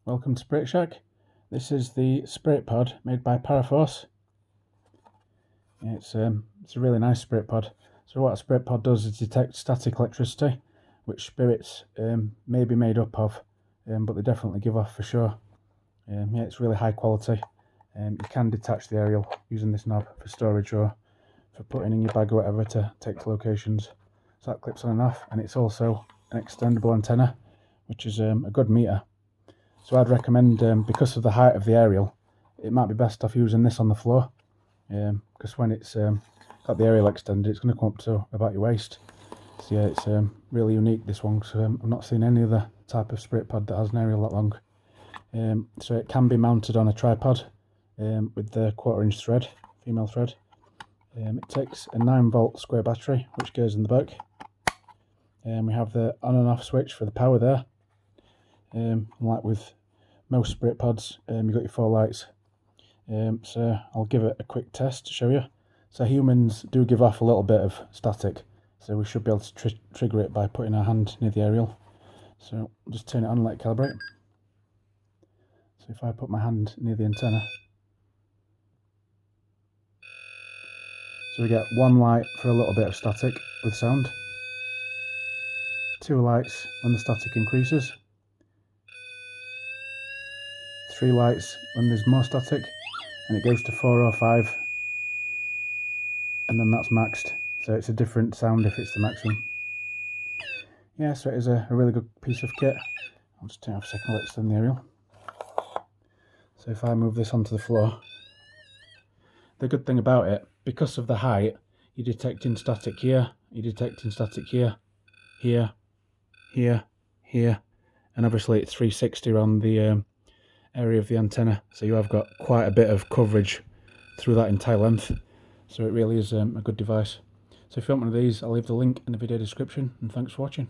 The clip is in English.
Welcome to Spirit Shack. This is the SpiritPod made by Para4ce. It's a really nice SpiritPod. So what a SpiritPod does is detect static electricity, which spirits may be made up of, but they definitely give off for sure. It's really high quality. You can detach the aerial using this knob for storage or for putting in your bag or whatever to take to locations. So that clips on and off, and it's also an extendable antenna, which is a good meter. So I'd recommend, because of the height of the aerial, it might be best off using this on the floor, because when it's got the aerial extended, it's going to come up to about your waist. So yeah, it's really unique, this one, because I've not seen any other type of SpiritPod that has an aerial that long. So it can be mounted on a tripod with the 1/4" thread, female thread. It takes a 9-volt square battery, which goes in the back. We have the on and off switch for the power there. Like with most SpiritPods, you've got your 4 lights. So I'll give it a quick test to show you. So humans do give off a little bit of static, so we should be able to trigger it by putting our hand near the aerial. So just turn it on and let it calibrate. So if I put my hand near the antenna, so we get 1 light for a little bit of static with sound, 2 lights when the static increases, 3 lights when there's more static, and it goes to 4 or 5, and then that's maxed, so it's a different sound if it's the maximum. Yeah, so it is a really good piece of kit. I'll just turn it off a second, let it extend the aerial. So if I move this onto the floor, the good thing about it, because of the height, you're detecting static here, you're detecting static here, here, here, here, and obviously it's 360 around the area of the antenna, so you have got quite a bit of coverage through that entire length. So it really is a good device. So if you want one of these, I'll leave the link in the video description, and thanks for watching.